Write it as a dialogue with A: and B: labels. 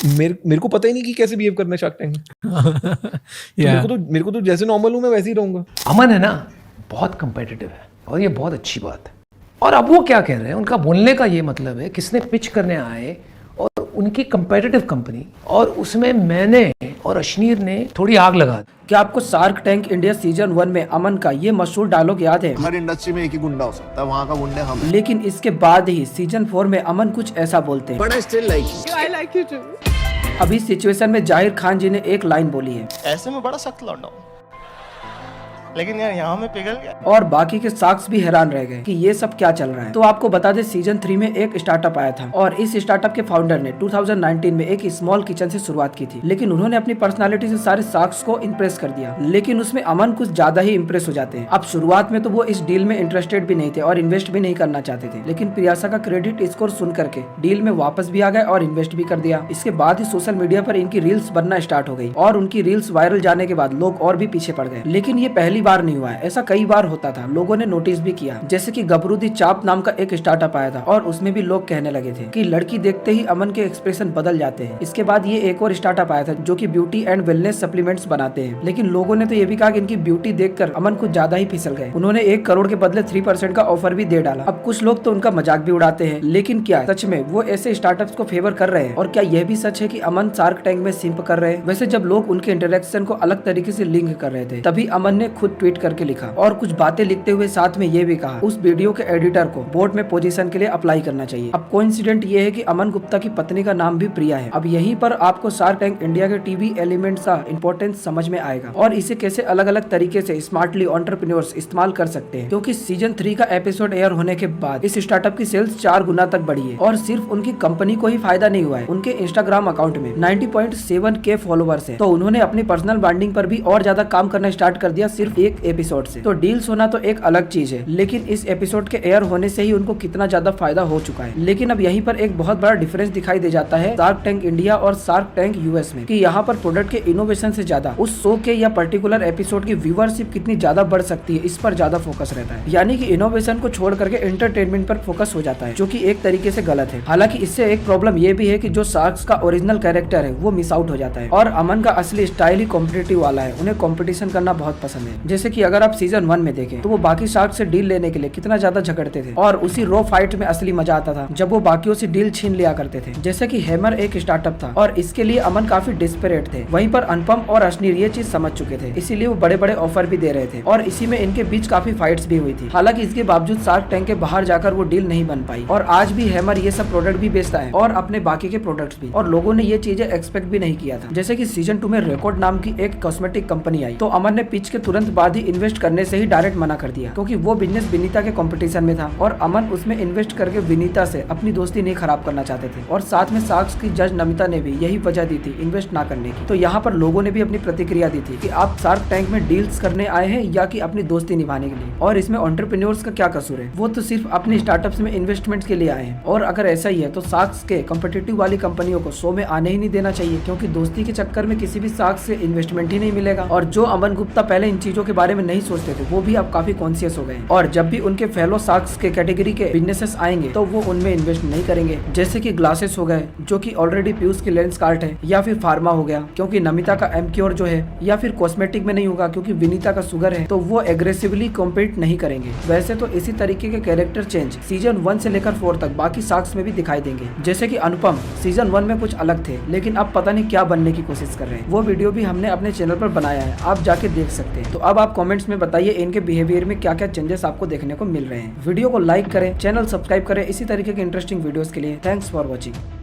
A: मेरे को पता ही नहीं कि कैसे बिहेव करना है शार्क टैंक में। तो
B: या
A: मेरे को तो जैसे नॉर्मल हूँ मैं वैसे ही रहूंगा।
C: अमन है ना, बहुत कंपेटिटिव है और ये बहुत अच्छी बात है। और अब वो क्या कह रहे हैं, उनका बोलने का ये मतलब है किसने पिच करने आए और उनकी कंपेटिटिव कंपनी, और उसमें मैंने और अश्नीर ने थोड़ी आग लगा दी।
D: क्या आपको शार्क टैंक इंडिया सीजन 1 में अमन का ये मशहूर डायलॉग याद है?
E: हर इंडस्ट्री में एक ही गुंडा हो सकता है, वहाँ का गुंडा हम हैं।
D: लेकिन इसके बाद ही सीजन 4 में अमन कुछ ऐसा बोलते हैं।
E: But I still like you.
D: अभी सिचुएशन में जाहिर खान जी ने एक लाइन बोली है
F: ऐसे में बड़ा सख्त लौंडा हूं, लेकिन यार यहाँ में पिघल गया।
D: और बाकी के शार्क्स भी हैरान रह गए कि ये सब क्या चल रहा है। तो आपको बता दें सीजन 3 में एक स्टार्टअप आया था और इस स्टार्टअप के फाउंडर ने 2019 में एक स्मॉल किचन से शुरुआत की थी, लेकिन उन्होंने अपनी पर्सनालिटी से सारे शार्क्स को इम्प्रेस कर दिया। लेकिन उसमें अमन कुछ ज्यादा ही इम्प्रेस हो जाते हैं। अब शुरुआत में तो वो इस डील में इंटरेस्टेड भी नहीं थे और इन्वेस्ट भी नहीं करना चाहते थे, लेकिन प्रियासा का क्रेडिट स्कोर सुन करके डील में वापस भी आ गए और इन्वेस्ट भी कर दिया। इसके बाद ही सोशल मीडिया पर इनकी रील्स बनना स्टार्ट हो गई और उनकी रील्स वायरल जाने के बाद लोग और भी पीछे पड़ गए। लेकिन ये पहली बार नहीं हुआ है, ऐसा कई बार होता था, लोगों ने नोटिस भी किया। जैसे कि गबरूदी चाप नाम का एक स्टार्टअप आया था और उसमें भी लोग कहने लगे थे कि लड़की देखते ही अमन के एक्सप्रेशन बदल जाते हैं। इसके बाद ये एक और स्टार्टअप आया था जो कि ब्यूटी एंड वेलनेस सप्लीमेंट्स बनाते हैं, लेकिन लोगों ने तो ये भी कहा कि इनकी ब्यूटी देखकर अमन कुछ ज्यादा ही फिसल गए। उन्होंने 1 करोड़ के बदले 3% का ऑफर भी दे डाला। अब कुछ लोग तो उनका मजाक भी उड़ाते हैं, लेकिन क्या सच में वो ऐसे स्टार्टअप्स को फेवर कर रहे हैं? और क्या यह भी सच है कि अमन शार्क टैंक में सिंप कर रहे हैं? वैसे जब लोग उनके इंटरेक्शन को अलग तरीके से लिंक कर रहे थे, तभी अमन ने खुद ट्वीट करके लिखा और कुछ बातें लिखते हुए साथ में ये भी कहा उस वीडियो के एडिटर को बोर्ड में पोजीशन के लिए अप्लाई करना चाहिए। अब कोइंसिडेंट ये है कि अमन गुप्ता की पत्नी का नाम भी प्रिया है। अब यहीं पर आपको शार्क टैंक इंडिया के टीवी एलिमेंट्स का इंपॉर्टेंस समझ में आएगा और इसे कैसे अलग अलग तरीके से स्मार्टली एंटरप्रेन्योर्स इस्तेमाल कर सकते हैं, क्योंकि सीजन 3 का एपिसोड एयर होने के बाद इस स्टार्टअप की सेल्स 4 गुना तक बढ़ी है और सिर्फ उनकी कंपनी को ही फायदा नहीं हुआ है, उनके इंस्टाग्राम अकाउंट में 90.7K फॉलोअर्स है। तो उन्होंने अपनी पर्सनल ब्रांडिंग पर भी और ज्यादा काम करना स्टार्ट कर दिया सिर्फ एक एपिसोड से। तो डील्स होना तो एक अलग चीज है, लेकिन इस एपिसोड के एयर होने से ही उनको कितना ज्यादा फायदा हो चुका है। लेकिन अब यहीं पर एक बहुत बड़ा डिफरेंस दिखाई दे जाता है शार्क टैंक इंडिया और शार्क टैंक यूएस में, कि यहाँ पर प्रोडक्ट के इनोवेशन से ज्यादा उस शो के या पर्टिकुलर एपिसोड की व्यूअरशिप कितनी ज्यादा बढ़ सकती है, इस पर ज्यादा फोकस रहता है। यानी कि इनोवेशन को छोड़ करके एंटरटेनमेंट पर फोकस हो जाता है, जो कि एक तरीके से गलत है। हालांकि इससे एक प्रॉब्लम ये भी है कि जो शार्क्स का ओरिजिनल कैरेक्टर है वो मिस आउट हो जाता है और अमन का असली स्टाइल ही कॉम्पिटिटिव वाला है। उन्हें कॉम्पिटिशन करना बहुत पसंद है। जैसे कि अगर आप सीजन 1 में देखें तो वो बाकी शार्क से डील लेने के लिए कितना ज्यादा झगड़ते थे और उसी रो फाइट में असली मजा आता था जब वो बाकियों से डील छीन लिया करते थे। जैसे कि हैमर एक स्टार्टअप था और इसके लिए अमन काफी डिस्परेट थे, वहीं पर अनुपम और अश्नीर ये चीज समझ चुके थे, इसीलिए वो बड़े बड़े ऑफर भी दे रहे थे और इसी में इनके बीच काफी फाइट्स भी हुई थी। हालांकि इसके बावजूद शार्क टैंक के बाहर जाकर वो डील नहीं बन पाई और आज भी हैमर ये सब प्रोडक्ट भी बेचता है और अपने बाकी के प्रोडक्ट्स भी, और लोगों ने ये चीजें एक्सपेक्ट भी नहीं किया था। जैसे कि सीजन 2 में रिकॉर्ड नाम की एक कॉस्मेटिक कंपनी आई तो अमन ने पिच के तुरंत बाद ही इन्वेस्ट करने से ही डायरेक्ट मना कर दिया, क्योंकि वो बिजनेस विनीता के कंपटीशन में था और अमन उसमें इन्वेस्ट करके विनीता से अपनी दोस्ती नहीं खराब करना चाहते थे। और साथ में शार्क्स की जज नमिता ने भी यही वजह दी थी इन्वेस्ट ना करने की। तो यहाँ पर लोगों ने भी अपनी प्रतिक्रिया दी थी कि आप शार्क टैंक में डील्स करने आए हैं या कि अपनी दोस्ती निभाने के लिए, और इसमें एंटरप्रेन्योर्स का क्या कसूर है? वो तो सिर्फ अपने स्टार्टअप्स में इन्वेस्टमेंट के लिए आए हैं। और अगर ऐसा ही है तो शार्क्स के कॉम्पिटिटिव वाली कंपनियों को शो में आने ही नहीं देना चाहिए, क्योंकि दोस्ती के चक्कर में किसी भी शार्क से इन्वेस्टमेंट ही नहीं मिलेगा। और जो अमन गुप्ता पहले इन चीजों के बारे में नहीं सोचते थे वो भी अब काफी कॉन्शियस हो गए और जब भी उनके फेलो शार्क्स के कैटेगरी के बिजनेसेस आएंगे तो वो उनमें इन्वेस्ट नहीं करेंगे। जैसे कि ग्लासेस हो गए जो कि ऑलरेडी पीयूष की लेंस कार्ट है, या फिर फार्मा हो गया क्योंकि नमिता का एमक्योर जो है, या फिर कॉस्मेटिक में नहीं होगा क्योंकि विनीता का शुगर है, तो वो एग्रेसिवली कॉम्पीट नहीं करेंगे। वैसे तो इसी तरीके के कैरेक्टर चेंज सीजन 1 से लेकर 4 तक बाकी शार्क्स में भी दिखाई देंगे। जैसे कि अनुपम सीजन 1 में कुछ अलग थे, लेकिन अब पता नहीं क्या बनने की कोशिश कर रहे हैं। वो वीडियो भी हमने अपने चैनल पर बनाया है, आप जाके देख सकते हैं। तो अब आप कमेंट्स में बताइए इनके बिहेवियर में क्या क्या चेंजेस आपको देखने को मिल रहे हैं। वीडियो को लाइक करें, चैनल सब्सक्राइब करें इसी तरीके के इंटरेस्टिंग वीडियोस के लिए। Thanks for watching.